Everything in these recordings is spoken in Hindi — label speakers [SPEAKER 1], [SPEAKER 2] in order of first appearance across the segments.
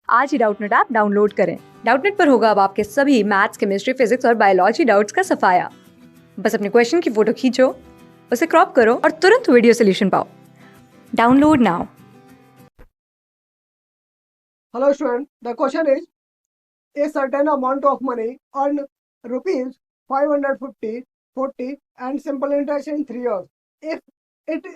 [SPEAKER 1] आज ही डाउटनेट ऐप डाउनलोड करें। डाउटनेट पर होगा अब आपके सभी मैथ्स, केमिस्ट्री, फिजिक्स और बायोलॉजी डाउट्स का सफाया। बस अपने क्वेश्चन की फोटो खींचो, उसे क्रॉप करो और तुरंत वीडियो सोल्यूशन पाओ। Download now.
[SPEAKER 2] Hello student, the question is a certain amount of money earned rupees 550, 40 and simple interest in 3 years. If it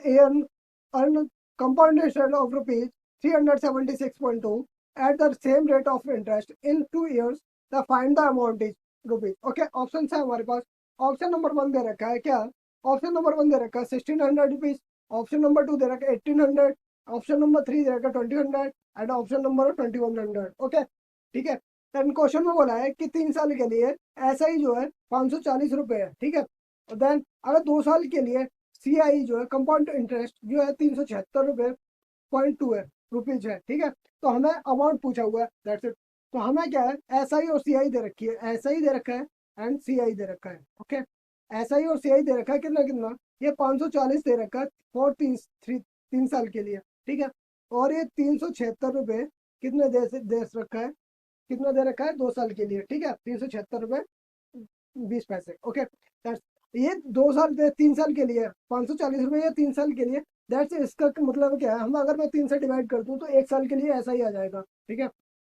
[SPEAKER 2] earn compoundation of rupees 376.2 at the same rate of interest in 2 years, the find the amount is rupees. Okay, option है हमारे पास। ऑप्शन नंबर 1 दे रखा है क्या? ऑप्शन नंबर 1 दे रखा है 1600 रुपीज, ऑप्शन नंबर 2 दे रखा है 1800, ऑप्शन नंबर 3 दे रखा है 2000 एंड ऑप्शन नंबर 2100। ओके ठीक है। देन क्वेश्चन में बोला है कि 3 साल के लिए ऐसा ही जो है 540 रुपए है, ठीक है। देन अगर 2 साल के लिए CI जो है कंपाउंड इंटरेस्ट जो है 376 रुपए .2 है रुपीज है, ठीक है। तो हमें अमाउंट पूछा हुआ है, दैट्स इट। तो हमें क्या है, SI और CI दे रखी है, SI दे रखा है एंड CI दे रखा है। ओके SI और CI दे रखा है कितना कितना, ये 540 दे रखा है फॉर 3 साल के लिए, ठीक है। और ये 376 रुपए कितने दे रखा है, कितना दे रखा है 2 साल के लिए, ठीक है। 376 रुपए 20 पैसे। ओके ये 2 साल 3 साल के लिए 540 रुपए, ये 3 साल के लिए। दैट्स इसका मतलब क्या है, हम अगर मैं 3 से डिवाइड कर दूं तो 1 साल के लिए ऐसा ही आ जाएगा, ठीक है।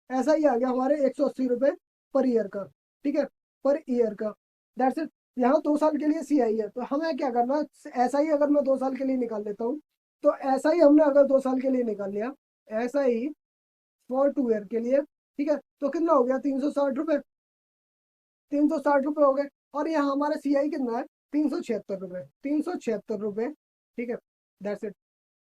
[SPEAKER 2] ऐसा ही आ गया हमारे 180 रुपए पर ईयर का, ठीक है, पर ईयर का। That's it. यहाँ 2 साल के लिए CI है, तो हमें क्या करना, ऐसा ही अगर मैं 2 साल के लिए निकाल लेता हूँ, तो ऐसा ही हमने अगर 2 साल के लिए निकाल लिया, ऐसा ही फॉर 2 ईयर के लिए, ठीक है। तो कितना हो गया 360 रुपए, 360 रुपए हो गए। और यहाँ हमारा CI कितना है 376 रुपए, 376 रुपए, ठीक है। That's it.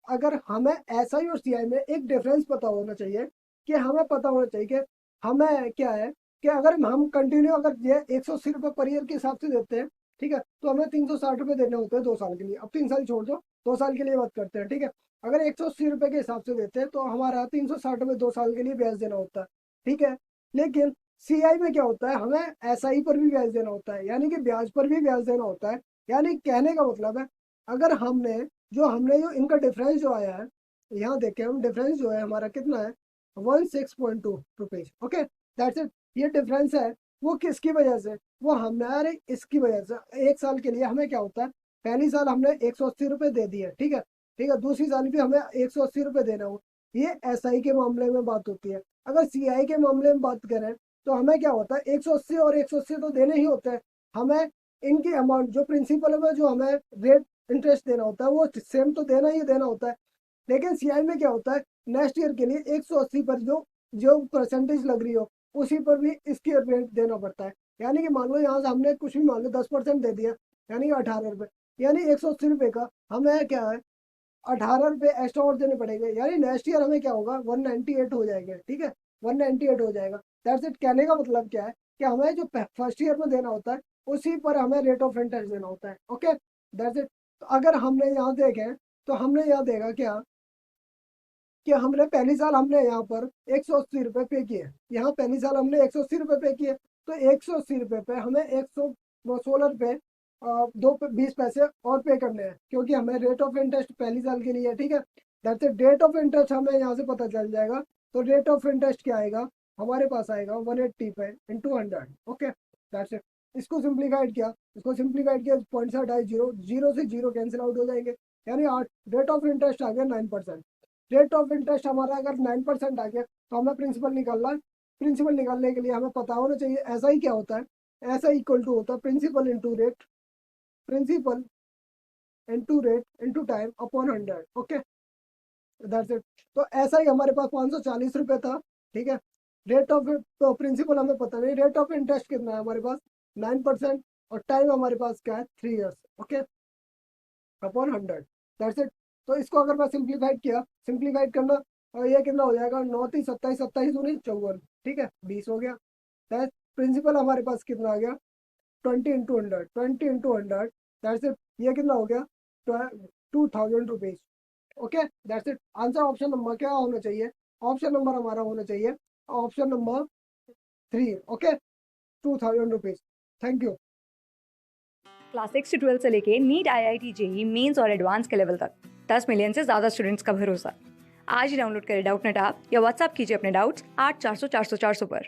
[SPEAKER 2] अगर हमें SI और CI में एक डिफरेंस पता होना चाहिए, कि हमें पता होना चाहिए कि हमें क्या है, कि अगर हम कंटिन्यू अगर ये 180 रुपये पर ईयर के हिसाब से देते हैं, ठीक है, तो हमें 360 रुपये देने होते हैं 2 साल के लिए। अब 3 साल छोड़ दो, 2 साल के लिए बात करते हैं, ठीक है। अगर 180 रुपये के हिसाब से देते हैं तो हमारा 360 रुपये 2 साल के लिए ब्याज देना होता है, ठीक है। लेकिन CI में क्या होता है, हमें SI पर भी ब्याज देना होता है, यानी कि ब्याज पर भी ब्याज देना होता है। यानी कहने का मतलब है, अगर हमने जो इनका डिफरेंस जो आया है, यहाँ देखें हम, डिफरेंस जो है हमारा कितना है 16.2 रुपीज। Okay that's it. ये डिफरेंस है वो किसकी वजह से, वो हमारे इसकी वजह से। 1 साल के लिए हमें क्या होता है, पहली साल हमने 180 रुपये दे दिए, ठीक है, ठीक है। दूसरी साल भी हमें 180 रुपये देना हो। ये SI के मामले में बात होती है। अगर CI के मामले में बात करें तो हमें क्या होता है, 180 और 180 तो देने ही होते हैं। हमें इनकी अमाउंट जो प्रिंसिपल में जो हमें रेट इंटरेस्ट देना होता है वो सेम तो देना ही देना होता है। लेकिन CI में क्या होता है, नेक्स्ट ईयर के लिए 180 पर जो जो परसेंटेज लग रही हो उसी पर भी इसकी रेट देना पड़ता है। यानी कि मान लो यहाँ से हमने कुछ भी मान लो 10% दे दिया, यानी 18 रुपये, यानी 180 रुपये का हमें क्या है 18 रुपये एक्स्ट्रा और देने पड़ेंगे। यानी नेक्स्ट ईयर हमें क्या होगा 198 हो जाएगा, ठीक है, 198 हो जाएगा। That's it. कहने का मतलब क्या है कि हमें जो फर्स्ट ईयर में देना होता है उसी पर हमें रेट ऑफ इंटरेस्ट देना होता है। Okay that's it. तो अगर हमने यहाँ देखें तो हमने यहाँ देखा क्या, कि हमने पहली साल हमने यहाँ पर 180 रुपये पे किए, यहाँ पहली साल हमने 180 रुपये पे किए, तो 180 रुपये पे हमें 116 रुपये 20 पैसे और पे करने हैं, क्योंकि हमें रेट ऑफ इंटरेस्ट पहली साल के लिए है, ठीक है। That's it. Rate of interest हमें यहाँ से पता चल जाएगा। तो रेट ऑफ इंटरेस्ट क्या आएगा हमारे पास, आएगा 180 पे इंटू 100। Okay that's it. इसको सिंप्लीफाइड किया, पॉइंट से हटाए जीरो, जीरो से जीरो कैंसिल आउट हो जाएंगे, यानी 8। रेट ऑफ इंटरेस्ट आ गया 9%। रेट ऑफ इंटरेस्ट हमारा अगर 9% आ गया तो हमें प्रिंसिपल निकालना है। प्रिंसिपल निकालने के लिए हमें पता होना चाहिए ऐसा ही क्या होता है, ऐसा इक्वल टू होता है principal into rate, principal into rate into time upon 100। Okay that's it. तो ऐसा ही हमारे पास 540 रुपये था, ठीक है। रेट ऑफ तो प्रिंसिपल हमें पता नहीं, रेट ऑफ इंटरेस्ट कितना है हमारे पास 9%, और टाइम हमारे पास क्या है 3 years. Okay upon 100 that's it. तो इसको अगर मैं सिंप्लीफाइड किया, सिंप्लीफाइड करना, और ये कितना हो जाएगा 9 30 27 27 19 54, ठीक है 20 हो गया। दैट प्रिंसिपल हमारे पास कितना आ गया 20 इंटू 100, 20 इंटू 100, दैट्स इट। ये कितना हो गया 2000 rupees. Okay that's it. Answer option number क्या होना चाहिए, ऑप्शन नंबर हमारा होना चाहिए option number 3। Okay 2000 rupees. Thank you.
[SPEAKER 1] Class 6 से 12 से लेके नीट, IIT, JEE मेंस और एडवांस के लेवल तक 10 मिलियन से ज्यादा स्टूडेंट्स का भरोसा। आज ही डाउनलोड करें डाउटनेट ऐप या व्हाट्सएप कीजिए अपने डाउट्स 8400 400 400 पर।